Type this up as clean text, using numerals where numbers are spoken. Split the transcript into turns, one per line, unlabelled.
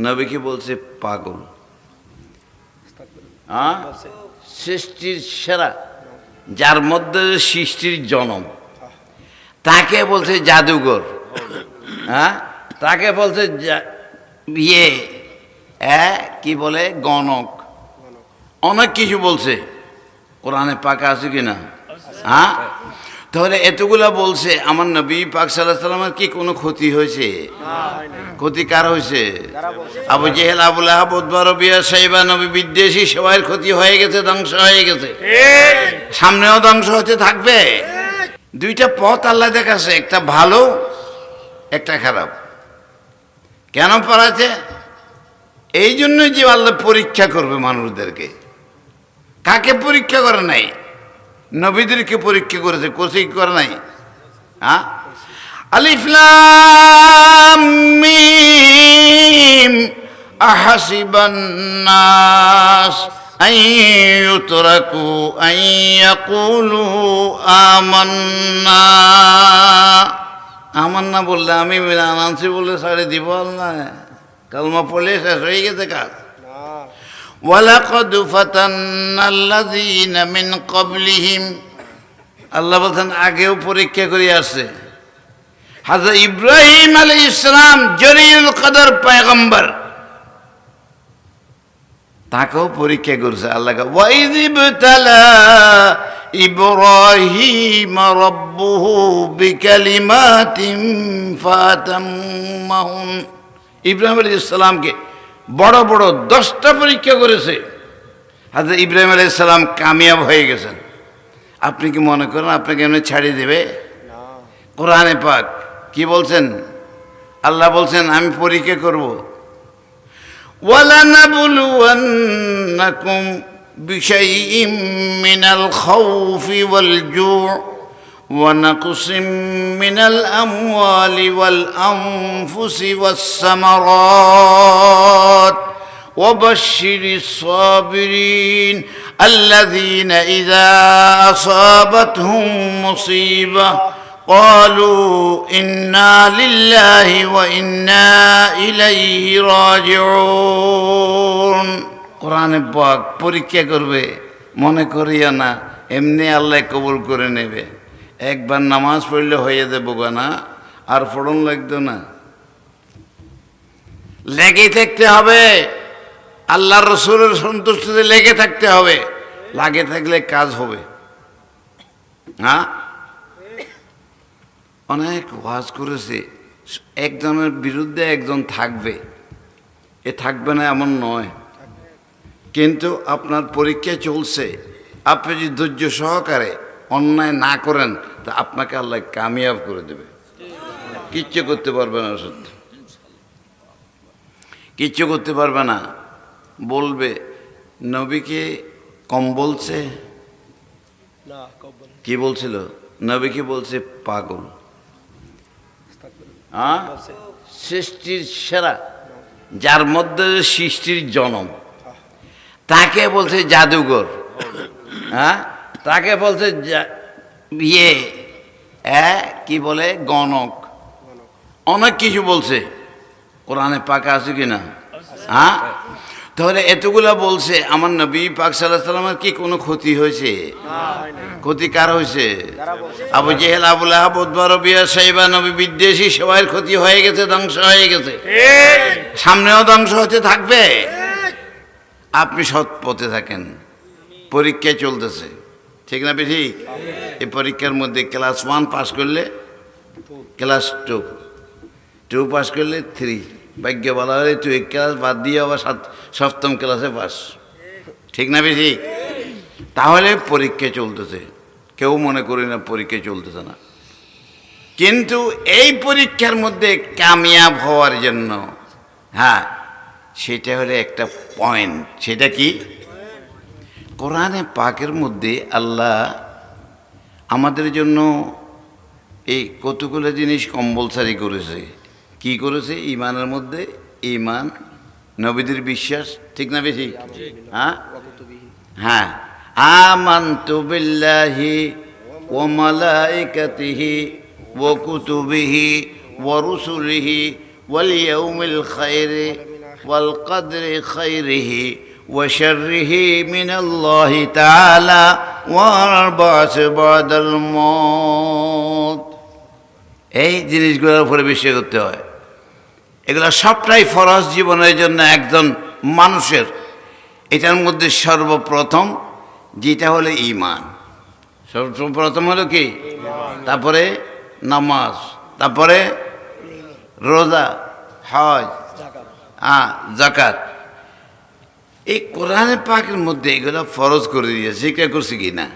নবীকে বলছে পাগল। হ্যাঁ, সৃষ্টির সেরা, যার মধ্যে সৃষ্টির জনম, তাকে বলছে জাদুঘর। হ্যাঁ, তাকে বলছে কি বলে গণক, অনেক কিছু বলছে। কোরআনে পাক আছে কিনা? হ্যাঁ, তাহলে এতগুলা বলছে। আমার নবী পাক সাল্লাল্লাহু আলাইহি ওয়াসাল্লামের কি কোনো ক্ষতি হয়েছে? ক্ষতি কার হয়েছে? আবু জেহেল, আবু লাহাব, উতবা, রবিয়া, সাইবা, নবী বিদ্বেষী সবার ক্ষতি হয়ে গেছে, ধ্বংস হয়ে গেছে, সামনেও ধ্বংস হতে থাকবে। দুইটা পথ আল্লাহ দেখাচ্ছে, একটা ভালো একটা খারাপ। কেন পারাছে? এই জন্য যে আল্লাহ পরীক্ষা করবে মানুষদেরকে। কাকে পরীক্ষা করে নাই? নবীদেরকে পরীক্ষা করেছে, কোথায় করে নাই? হ্যাঁ, আলিফ লাম মিম আহাসিবান নাস আন ইউতরাকু আন ইয়াকুলু আমান্না। আমান্না বললে আমি আনছি বলে ছাড়ে দিব আল্লাহ? কালমা পড়লে শেষ হয়ে গেছে কাজ। ওয়ালাকাদ ফাতান্নাল্লাযীনা মিন ক্বাবলিহিম, আল্লাহ বলছেন আগেও পরীক্ষা করে আসছে। হযরত ইব্রাহিম আলাইহিস সালাম জলিলুল কদর পয়গম্বর, তাকেও পরীক্ষা করছে আল্লাহ। ওয়াইয ইবতালা ইব্রাহিম রাব্বুহু বিকালিমাতিন ফাতাম্মাহুন, ইব্রাহিম আলাইহিস সালামকে বড় বড় 10টা পরীক্ষা করেছে। হযরত ইব্রাহিম আলাইহিস সালাম কামিয়াব হয়ে গেছেন। আপনি কি মনে করেন আপনাকে এমনি ছাড়িয়ে দেবে? কোরআনে পাক কি বলছেন? আল্লাহ বলছেন আমি পরীক্ষা করব। ওয়ালানাবলুওয়ান্নাকুম বিশাইইম মিনাল খাউফি ওয়াল জু' ওয়া নাকসিম মিনাল আমওয়ালি ওয়াল আনফুসি ওয়াস সামারাত ওয়াবাশশিরিস সাবিরিন আল্লাযীনা ইযা আসাবাতহুম মুসিবাহ قالوا إنا لله وإنا إليه راجعون। কোরআনে পাক পরীক্ষা করবে, মনে করিয়া না এমনি আল্লাহ কবুল করে নেবে। একবার নামাজ পড়লে হয়ে যাবো না, আর পড়ন লাগতো না। লেগে থাকতে হবে, আল্লাহ রসুলের সন্তুষ্টিতে লেগে থাকতে হবে। লাগে থাকলে কাজ হবে। হ্যাঁ, অনেক ওয়াজ করেছে, একজনের বিরুদ্ধে একজন থাকবে, এ থাকবে না এমন নয়, কিন্তু আপনার পরীক্ষা চলছে। আপনি যদি ধৈর্য সহকারে অন্যায় না করেন তা আপনাকে আল্লাহ কামিয়াব করে দেবে। কিচ্ছু করতে পারবে না, সত্যি কিচ্ছু করতে পারবে না। বলবে নবীকে কম বলছে, কি বলছিল? নবীকে বলছে পাগল। হ্যাঁ, সৃষ্টির সেরা, যার মধ্যে সৃষ্টির জনম, তাকে বলছে জাদুঘর। হ্যাঁ, তাকে বলছে কি বলে গণক, অনেক কিছু বলছে। কোরআনে পাক আছে কিনা? হ্যাঁ, তাহলে এতগুলা বলছে। আমার নবী পাক সাল্লাল্লাহু আলাইহি ওয়াসাল্লামের কি কোনো ক্ষতি হয়েছে? ক্ষতি কার হয়েছে? আবু জেহেল, আবু লাহাব, উতবা, রবিয়া, সাইবা, নবী বিদ্বেষী সবার ক্ষতি হয়ে গেছে, ধ্বংস হয়ে গেছে, সামনেও ধ্বংস হতে থাকবে। আপনি সৎ পথে থাকেন। পরীক্ষা চলতেছে, ঠিক না? ঠিক। এই পরীক্ষার মধ্যে ক্লাস 1 পাস করলে ক্লাস 2 পাস করলে 3, ভাগ্য বলা হলে 2 ক্লাস বাদ দিয়ে আবার 7ম ক্লাসে পাস, ঠিক না? ঠিক। তাহলে পরীক্ষা চলতেছে, কেউ মনে করি না পরীক্ষা চলতেছে না। কিন্তু এই পরীক্ষার মধ্যে কামিয়াব হওয়ার জন্য, হ্যাঁ, সেটা হলো একটা পয়েন্ট। সেটা কি? কোরআনে পাকের মধ্যে আল্লাহ আমাদের জন্য এই কতগুলো জিনিস কম্পালসারি করেছে। কি করেছে? ইমানের মধ্যে ইমান, নবীদের বিশ্বাস, ঠিক না? বেশি। হ্যাঁ হ্যাঁ, আমানতু বিল্লাহি ওয়া মালাইকাতিহি ওয়া কুতুবিহি ওয়া রুসুলিহি ওয়াল ইয়াউমিল খায়রি ওয়াল কদরি খাইরিহি ওয়া শাররিহি মিনাল্লাহি তাআলা ওয়াল বা'স বাদাল মউত। এই জিনিসগুলোর উপরে বিশ্বাস করতে হয়। এগুলো সবটাই ফরজ জীবনের জন্য একজন মানুষের। এটার মধ্যে সর্বপ্রথম যেটা হলো ঈমান। সর্বপ্রথম হলো কি? তারপরে নামাজ, তারপরে রোজা, হজ, যাকাত। এই কোরআনে পাকের মধ্যে এগুলো ফরজ করে দিয়েছে, স্বীকার করছে কি না?